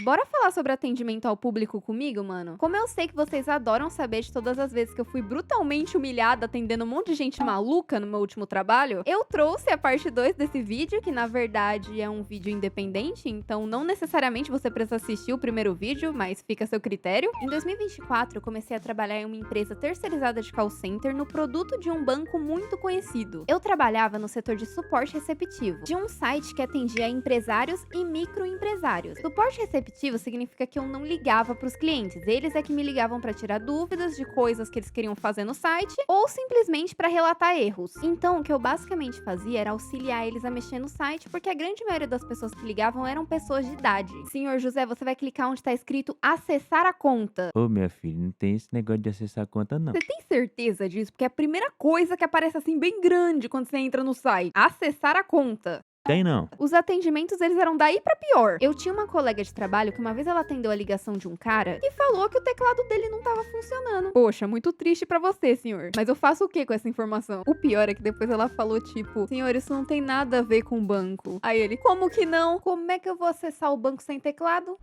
Bora falar sobre atendimento ao público comigo, mano? Como eu sei que vocês adoram saber de todas as vezes que eu fui brutalmente humilhada atendendo um monte de gente maluca no meu último trabalho, eu trouxe a parte 2 desse vídeo, que na verdade é um vídeo independente, então não necessariamente você precisa assistir o primeiro vídeo, mas fica a seu critério. Em 2024, eu comecei a trabalhar em uma empresa terceirizada de call center no produto de um banco muito conhecido. Eu trabalhava no setor de suporte receptivo, de um site que atendia empresários e microempresários. Suporte receptivo significa que eu não ligava para os clientes, eles é que me ligavam para tirar dúvidas de coisas que eles queriam fazer no site ou simplesmente para relatar erros. Então, o que eu basicamente fazia era auxiliar eles a mexer no site, porque a grande maioria das pessoas que ligavam eram pessoas de idade. Senhor José, você vai clicar onde está escrito acessar a conta. Ô, minha filha, não tem esse negócio de acessar a conta, não. Você tem certeza disso? Porque é a primeira coisa que aparece assim bem grande quando você entra no site. Acessar a conta. Tem não. Os atendimentos, eles eram daí pra pior. Eu tinha uma colega de trabalho que uma vez ela atendeu a ligação de um cara e falou que o teclado dele não tava funcionando. Poxa, muito triste pra você, senhor. Mas eu faço o que com essa informação? O pior é que depois ela falou tipo, senhor, isso não tem nada a ver com o banco. Aí ele, como que não? Como é que eu vou acessar o banco sem teclado?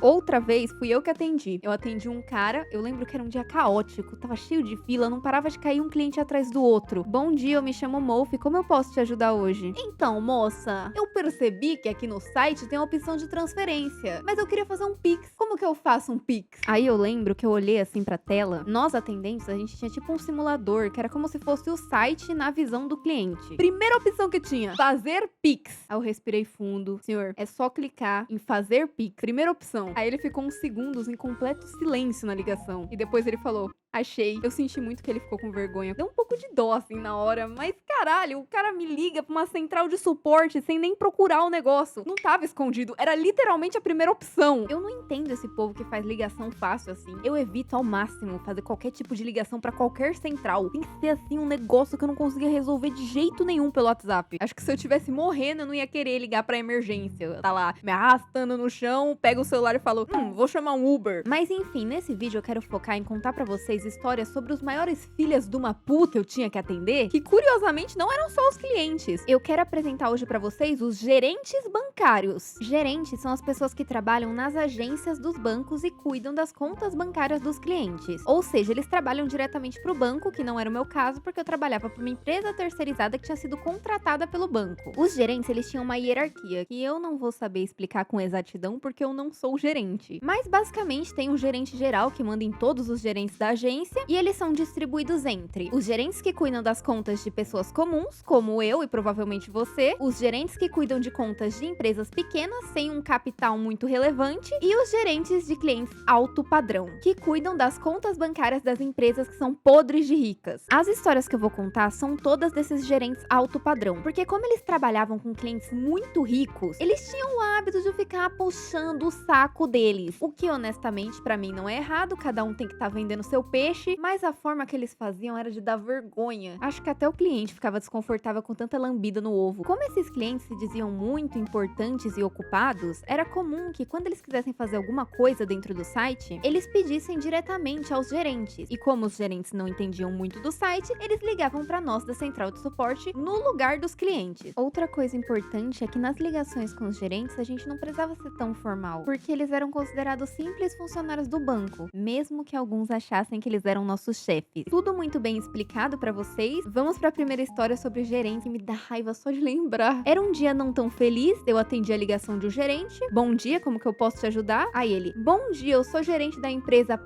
Outra vez, fui eu que atendi. Eu atendi um cara, eu lembro que era um dia caótico, tava cheio de fila, não parava de cair um cliente atrás do outro. Bom dia, eu me chamo Mofi, como eu posso te ajudar hoje? Então, moça, eu percebi que aqui no site tem a opção de transferência, mas eu queria fazer um Pix. Como que eu faço um Pix? Aí eu lembro que eu olhei assim pra tela, nós atendentes, a gente tinha tipo um simulador, que era como se fosse o site na visão do cliente. Primeira opção que tinha, fazer Pix. Aí eu respirei fundo. Senhor, é só clicar em fazer Pix. Primeira opção. Aí ele ficou uns segundos em completo silêncio na ligação. E depois ele falou, achei. Eu senti muito que ele ficou com vergonha. Deu um pouco de dó, assim, na hora. Mas, caralho, o cara me liga pra uma central de suporte sem nem procurar o negócio. Não tava escondido. Era literalmente a primeira opção. Eu não entendo esse povo que faz ligação fácil, assim. Eu evito ao máximo fazer qualquer tipo de ligação pra qualquer central. Tem que ser, assim, um negócio que eu não conseguia resolver de jeito nenhum pelo WhatsApp. Acho que se eu tivesse morrendo, eu não ia querer ligar pra emergência. Tá lá, me arrastando no chão, pega o celular e falou, vou chamar um Uber. Mas enfim, nesse vídeo eu quero focar em contar pra vocês histórias sobre os maiores filhas de uma puta que eu tinha que atender, que curiosamente não eram só os clientes. Eu quero apresentar hoje pra vocês os gerentes bancários. Gerentes são as pessoas que trabalham nas agências dos bancos e cuidam das contas bancárias dos clientes. Ou seja, eles trabalham diretamente pro banco, que não era o meu caso, porque eu trabalhava pra uma empresa terceirizada que tinha sido contratada pelo banco. Os gerentes, eles tinham uma hierarquia, que eu não vou saber explicar com exatidão, porque eu não sou gerente. Mas basicamente tem um gerente geral que manda em todos os gerentes da agência e eles são distribuídos entre os gerentes que cuidam das contas de pessoas comuns, como eu e provavelmente você, os gerentes que cuidam de contas de empresas pequenas sem um capital muito relevante e os gerentes de clientes alto padrão, que cuidam das contas bancárias das empresas que são podres de ricas. As histórias que eu vou contar são todas desses gerentes alto padrão, porque como eles trabalhavam com clientes muito ricos, eles tinham o hábito de ficar puxando o saco deles, o que honestamente pra mim não é errado, cada um tem que estar vendendo seu peixe, mas a forma que eles faziam era de dar vergonha. Acho que até o cliente ficava desconfortável com tanta lambida no ovo. Como esses clientes se diziam muito importantes e ocupados, era comum que quando eles quisessem fazer alguma coisa dentro do site, eles pedissem diretamente aos gerentes. E como os gerentes não entendiam muito do site, eles ligavam pra nós da central de suporte no lugar dos clientes. Outra coisa importante é que nas ligações com os gerentes a gente não precisava ser tão formal, porque eles eram considerados simples funcionários do banco, mesmo que alguns achassem que eles eram nossos chefes. Tudo muito bem explicado pra vocês. Vamos pra primeira história sobre o gerente, que me dá raiva só de lembrar. Era um dia não tão feliz, eu atendi a ligação de um gerente. Bom dia, como que eu posso te ajudar? Aí ele, bom dia, eu sou gerente da empresa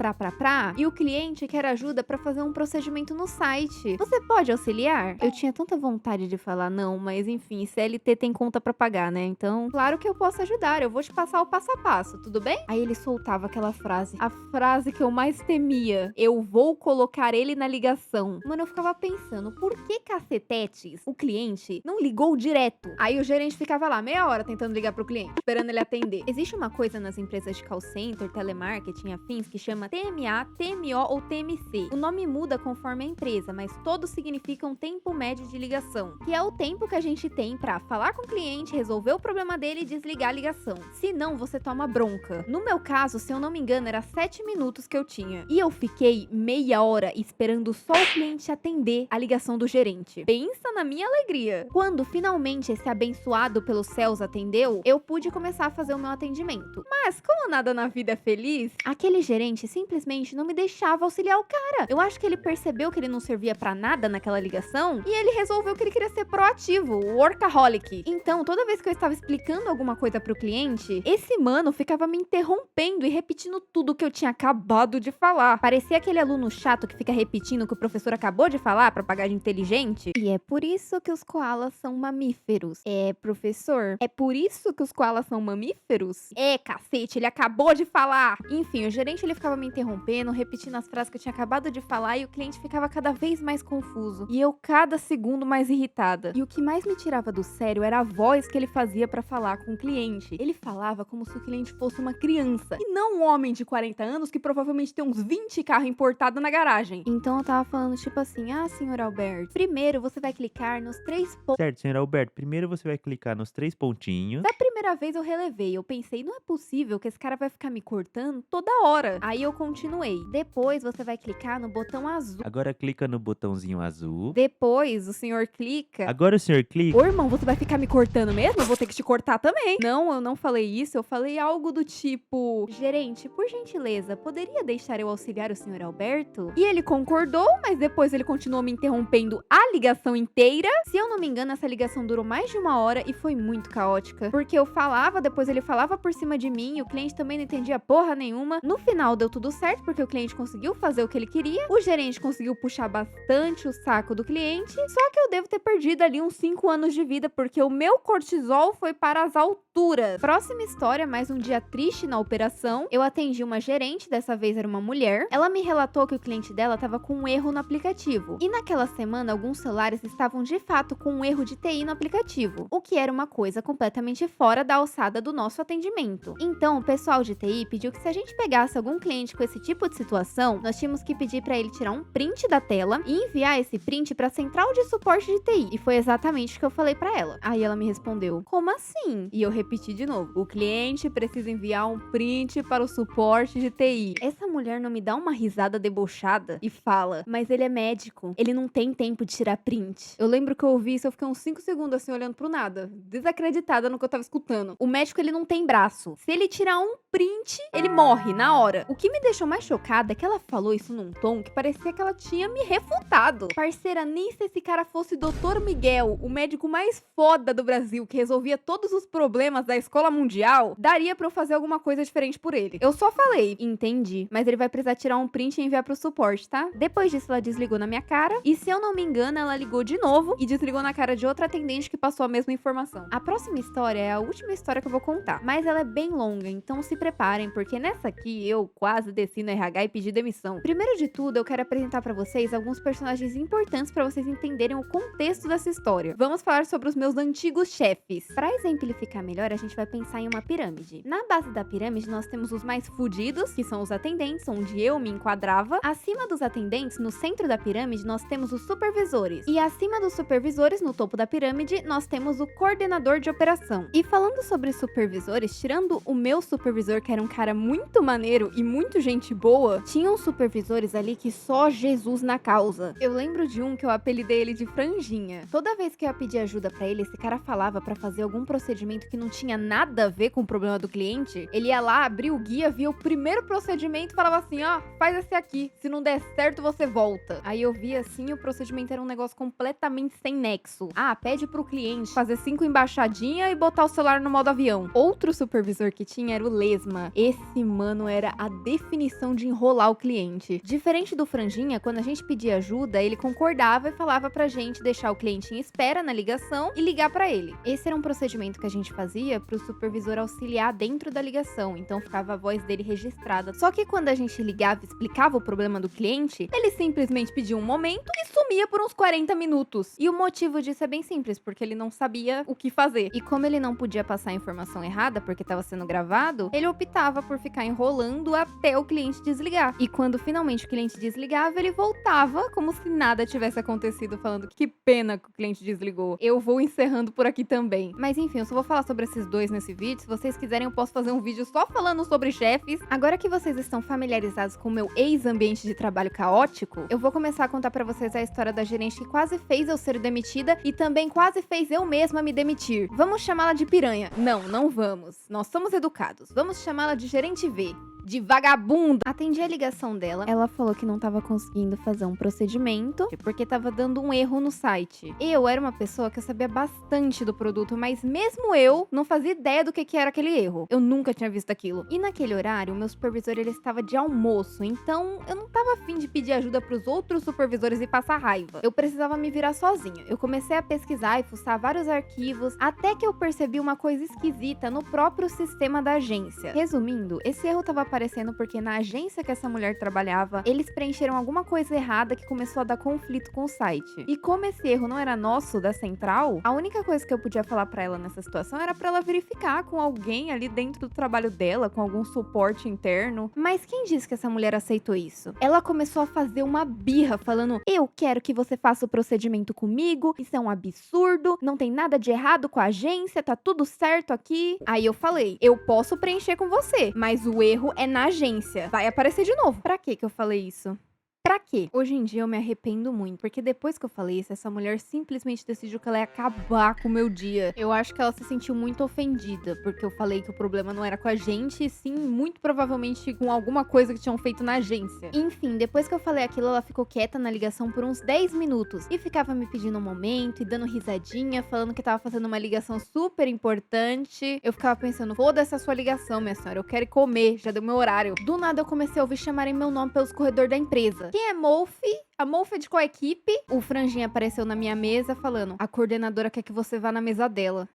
e o cliente quer ajuda pra fazer um procedimento no site. Você pode auxiliar? Eu tinha tanta vontade de falar não, mas enfim, CLT tem conta pra pagar, né? Então, claro que eu posso ajudar, eu vou te passar o passo a passo, tudo bem? Aí ele soltava aquela frase, a frase que eu mais temia, eu vou colocar ele na ligação. Mano, eu ficava pensando, por que cacetetes o cliente não ligou direto? Aí o gerente ficava lá meia hora tentando ligar pro cliente, esperando ele atender. Existe uma coisa nas empresas de call center, telemarketing, afins, que chama TMA, TMO ou TMC. O nome muda conforme a empresa, mas todos significam tempo médio de ligação, que é o tempo que a gente tem pra falar com o cliente, resolver o problema dele e desligar a ligação. Se não, você toma bronca. No meu caso, se eu não me engano, era 7 minutos que eu tinha. E eu fiquei meia hora esperando só o cliente atender a ligação do gerente. pensa na minha alegria. Quando finalmente esse abençoado pelos céus atendeu, eu pude começar a fazer o meu atendimento. Mas como nada na vida é feliz, aquele gerente simplesmente não me deixava auxiliar o cara. Eu acho que ele percebeu que ele não servia pra nada naquela ligação e ele resolveu que ele queria ser proativo, workaholic. Então, toda vez que eu estava explicando alguma coisa pro cliente, esse mano ficava me interrompendo e repetindo tudo que eu tinha acabado de falar. Parecia aquele aluno chato que fica repetindo o que o professor acabou de falar pra pagar de inteligente. E é por isso que os koalas são mamíferos. É, professor? É por isso que os koalas são mamíferos? É, cacete, ele acabou de falar! Enfim, o gerente ele ficava me interrompendo, repetindo as frases que eu tinha acabado de falar e o cliente ficava cada vez mais confuso. E eu cada segundo mais irritada. E o que mais me tirava do sério era a voz que ele fazia pra falar com o cliente. Ele falava como se o cliente fosse uma criança e não um homem de 40 anos que provavelmente tem uns 20 carros importados na garagem. Então eu tava falando tipo assim: ah, senhor Alberto, primeiro você vai clicar nos 3 pontos. Certo, senhor Alberto. Primeiro você vai clicar nos 3 pontinhos. Da primeira vez eu relevei, eu pensei, não é possível que esse cara vai ficar me cortando toda hora. Aí eu continuei. Depois você vai clicar no botão azul. Agora clica no botãozinho azul. Depois o senhor clica. Agora o senhor clica. Ô, irmão, você vai ficar me cortando mesmo? Eu vou ter que te cortar também. Não, eu não falei isso. Eu falei algo do tipo: gerente, por gentileza, poderia deixar eu auxiliar o senhor Alberto? E ele concordou, mas depois ele continuou me interrompendo a ligação inteira. Se eu não me engano, essa ligação durou mais de 1 hora e foi muito caótica. Porque eu falava, depois ele falava por cima de mim, e o cliente também não entendia porra nenhuma. No final deu tudo certo, porque o cliente conseguiu fazer o que ele queria. O gerente conseguiu puxar bastante o saco do cliente. Só que eu devo ter perdido ali uns 5 anos de vida, porque o meu cortisol foi para as alturas. Próxima história, mais um dia triste na operação. Eu atendi uma gerente, dessa vez era uma mulher. Ela me relatou que o cliente dela estava com um erro no aplicativo. E naquela semana, alguns celulares estavam de fato com um erro de TI no aplicativo, o que era uma coisa completamente fora da alçada do nosso atendimento. Então, o pessoal de TI pediu que se a gente pegasse algum cliente com esse tipo de situação, nós tínhamos que pedir para ele tirar um print da tela e enviar esse print para a central de suporte de TI. E foi exatamente o que eu falei para ela. Aí ela me respondeu: como assim? E eu repeti de novo: o cliente precisa enviar um print para o suporte de TI. Essa mulher não me dá uma risada debochada e fala: mas ele é médico, ele não tem tempo de tirar print. Eu lembro que eu ouvi isso, eu fiquei uns 5 segundos assim olhando pro nada, desacreditada no que eu tava escutando. O médico, ele não tem braço. Se ele tirar um print, ele morre na hora. O que me deixou mais chocada é que ela falou isso num tom que parecia que ela tinha me refutado. Parceira, nem se esse cara fosse Dr. Miguel, o médico mais foda do Brasil, que resolvia todos os problemas da escola mundial, daria pra eu fazer alguma coisa diferente por ele. Eu só falei: entendi, mas ele vai precisar tirar um print e enviar pro suporte, tá? Depois disso, ela desligou na minha cara e, se eu não me engano, ela ligou de novo e desligou na cara de outra atendente que passou a mesma informação. A próxima história é a última história que eu vou contar, mas ela é bem longa, então se preparem, porque nessa aqui eu quase desci no RH e pedi demissão. Primeiro de tudo, eu quero apresentar pra vocês alguns personagens importantes pra vocês entenderem o contexto dessa história. Vamos falar sobre os meus antigos chefes. Pra exemplificar melhor, a gente vai pensar em uma pirâmide. Na base da pirâmide, nós temos os mais fudidos, que são os atendentes, onde eu me enquadrava. Acima dos atendentes, no centro da pirâmide, nós temos os supervisores. E acima dos supervisores, no topo da pirâmide, nós temos o coordenador de operação. E falando sobre supervisores, tirando o meu supervisor, que era um cara muito maneiro e muito gente boa, tinham supervisores ali que só Jesus na causa. Eu lembro de um que eu apelidei ele de Franjinha. Toda vez que eu ia pedir ajuda pra ele, esse cara falava pra fazer algum procedimento que não tinha nada a ver com o problema do cliente. Ele ia lá, abria o guia, via o primeiro procedimento e falava assim: ó, faz esse aqui, se não der certo você volta. Aí eu via assim, o procedimento era um negócio completamente sem nexo. Ah, pede pro cliente fazer 5 embaixadinhas e botar o celular no modo avião. Outro supervisor que tinha era o Lesma. Esse mano era a definição de enrolar o cliente. Diferente do Franjinha, quando a gente pedia ajuda, ele concordava e falava pra gente deixar o cliente em espera na ligação e ligar pra ele. Esse era um procedimento que a gente fazia pro supervisor auxiliar dentro da ligação, então ficava a voz dele registrada. Só que quando a gente ligava e explicava o problema do cliente, ele simplesmente pedia um momento e sumia por uns 40 minutos. E o motivo disso é bem simples, porque ele não sabia o que fazer. E como ele não podia passar a informação errada, porque estava sendo gravado, ele optava por ficar enrolando até o cliente desligar. E quando finalmente o cliente desligava, ele voltava como se nada tivesse acontecido, falando: que pena que o cliente desligou. Eu vou encerrando por aqui também. Mas enfim, eu só vou falar sobre esses dois nesse vídeo. Se vocês quiserem, eu posso fazer um vídeo só falando sobre chefes. Agora que vocês estão familiarizados com o meu ex-ambiente de trabalho caótico, eu vou começar a contar pra vocês a história da gerente que quase fez eu ser demitida e também quase fez eu mesma me demitir. Vamos chamá-la de piranha. Não, não vamos. Nós somos educados. Vamos chamá-la de gerente V. De vagabunda. Atendi a ligação dela. Ela falou que não tava conseguindo fazer um procedimento porque tava dando um erro no site. Eu era uma pessoa que eu sabia bastante do produto, mas mesmo eu não fazia ideia do que era aquele erro. Eu nunca tinha visto aquilo. E naquele horário, o meu supervisor ele estava de almoço, então eu não tava afim de pedir ajuda pros outros supervisores e passar raiva. Eu precisava me virar sozinha. Eu comecei a pesquisar e fuçar vários arquivos, até que eu percebi uma coisa esquisita no próprio sistema da agência. Resumindo, esse erro tava aparecendo porque na agência que essa mulher trabalhava, eles preencheram alguma coisa errada que começou a dar conflito com o site. E como esse erro não era nosso, da central, a única coisa que eu podia falar pra ela nessa situação era pra ela verificar com alguém ali dentro do trabalho dela, com algum suporte interno. Mas quem disse que essa mulher aceitou isso? Ela começou a fazer uma birra, falando: eu quero que você faça o procedimento comigo, isso é um absurdo, não tem nada de errado com a agência, tá tudo certo aqui. Aí eu falei: eu posso preencher com você, mas o erro é na agência. Vai aparecer de novo. Pra que eu falei isso? Pra quê? Hoje em dia eu me arrependo muito, porque depois que eu falei isso, essa mulher simplesmente decidiu que ela ia acabar com o meu dia. Eu acho que ela se sentiu muito ofendida, porque eu falei que o problema não era com a gente, e sim, muito provavelmente com alguma coisa que tinham feito na agência. Enfim, depois que eu falei aquilo, ela ficou quieta na ligação por uns 10 minutos, e ficava me pedindo um momento, e dando risadinha, falando que tava fazendo uma ligação super importante. Eu ficava pensando: foda-se a sua ligação, minha senhora, eu quero ir comer, já deu meu horário. Do nada eu comecei a ouvir chamarem meu nome pelos corredores da empresa. Quem é Molfi? A Molfi é de qual equipe? O franjinha apareceu na minha mesa falando: a coordenadora quer que você vá na mesa dela.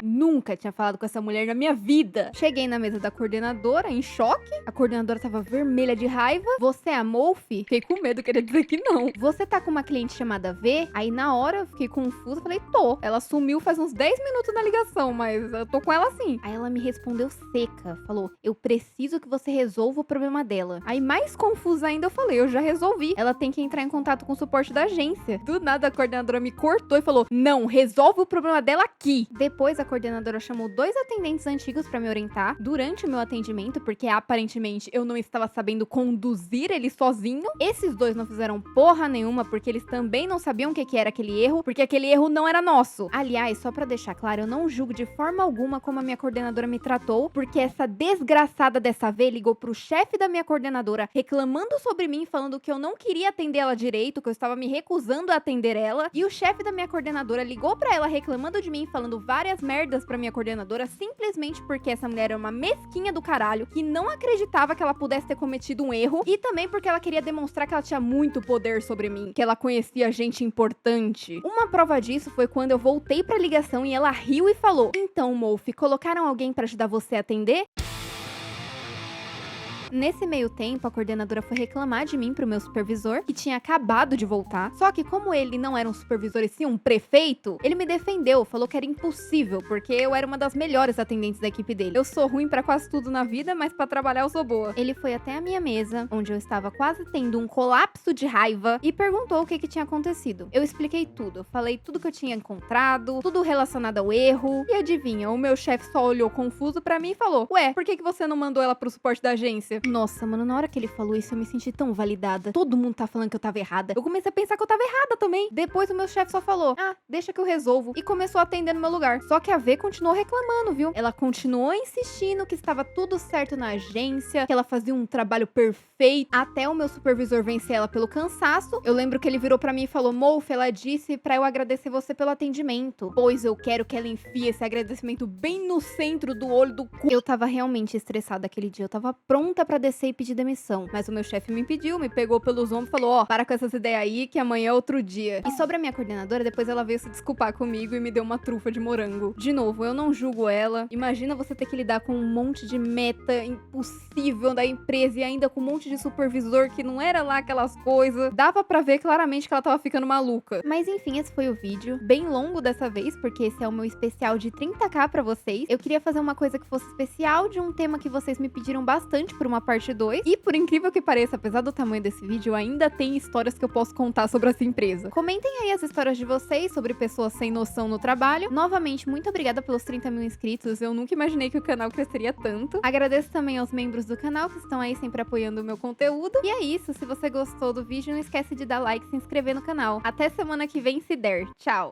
Nunca tinha falado com essa mulher na minha vida. Cheguei na mesa da coordenadora, em choque. A coordenadora tava vermelha de raiva. Você é a Molfi? Fiquei com medo, queria dizer que não. Você tá com uma cliente chamada V? Aí na hora eu fiquei confusa, falei: tô. Ela sumiu faz uns 10 minutos na ligação, mas eu tô com ela sim. Aí ela me respondeu seca, falou: eu preciso que você resolva o problema dela. Aí mais confusa ainda eu falei: eu já resolvi. Ela tem que entrar em contato com o suporte da agência. Do nada a coordenadora me cortou e falou: não, resolve o problema dela aqui. Depois a coordenadora chamou 2 atendentes antigos pra me orientar durante o meu atendimento, porque aparentemente eu não estava sabendo conduzir ele sozinho. Esses 2 não fizeram porra nenhuma, porque eles também não sabiam o que era aquele erro, porque aquele erro não era nosso. Aliás, só pra deixar claro, eu não julgo de forma alguma como a minha coordenadora me tratou, porque essa desgraçada dessa V ligou pro chefe da minha coordenadora, reclamando sobre mim, falando que eu não queria atender ela direito, que eu estava me recusando a atender ela, e o chefe da minha coordenadora ligou pra ela reclamando de mim, falando várias merdas pra minha coordenadora, simplesmente porque essa mulher era uma mesquinha do caralho, que não acreditava que ela pudesse ter cometido um erro, e também porque ela queria demonstrar que ela tinha muito poder sobre mim, que ela conhecia gente importante. Uma prova disso foi quando eu voltei pra ligação e ela riu e falou: então, Molfi, colocaram alguém pra ajudar você a atender? Nesse meio tempo, a coordenadora foi reclamar de mim pro meu supervisor, que tinha acabado de voltar. Só que como ele não era um supervisor e sim um prefeito, ele me defendeu, falou que era impossível, porque eu era uma das melhores atendentes da equipe dele. Eu sou ruim pra quase tudo na vida, mas pra trabalhar eu sou boa. Ele foi até a minha mesa, onde eu estava quase tendo um colapso de raiva, e perguntou o que tinha acontecido. Eu expliquei tudo, eu falei tudo que eu tinha encontrado, tudo relacionado ao erro, e adivinha, o meu chefe só olhou confuso pra mim e falou: ué, por que você não mandou ela pro suporte da agência? Nossa, mano, na hora que ele falou isso, eu me senti tão validada. Todo mundo tá falando que eu tava errada. Eu comecei a pensar que eu tava errada também. Depois o meu chefe só falou: ah, deixa que eu resolvo. E começou a atender no meu lugar. Só que a V continuou reclamando, viu? Ela continuou insistindo que estava tudo certo na agência, que ela fazia um trabalho perfeito, até o meu supervisor vencer ela pelo cansaço. Eu lembro que ele virou pra mim e falou: Molfi, ela disse pra eu agradecer você pelo atendimento, pois eu quero que ela enfie esse agradecimento bem no centro do olho do cu. Eu tava realmente estressada aquele dia. Eu tava pronta pra descer e pedir demissão. Mas o meu chefe me impediu, me pegou pelos ombros e falou: ó, para com essas ideias aí, que amanhã é outro dia. E sobre a minha coordenadora, depois ela veio se desculpar comigo e me deu uma trufa de morango. De novo, eu não julgo ela. Imagina você ter que lidar com um monte de meta impossível da empresa e ainda com um monte de supervisor que não era lá aquelas coisas. Dava pra ver claramente que ela tava ficando maluca. Mas enfim, esse foi o vídeo. Bem longo dessa vez, porque esse é o meu especial de 30k pra vocês. Eu queria fazer uma coisa que fosse especial, de um tema que vocês me pediram bastante por uma parte 2. E por incrível que pareça, apesar do tamanho desse vídeo, ainda tem histórias que eu posso contar sobre essa empresa. Comentem aí as histórias de vocês sobre pessoas sem noção no trabalho. Novamente, muito obrigada pelos 30 mil inscritos. Eu nunca imaginei que o canal cresceria tanto. Agradeço também aos membros do canal que estão aí sempre apoiando o meu conteúdo. E é isso, se você gostou do vídeo, não esquece de dar like e se inscrever no canal. Até semana que vem, se der. Tchau!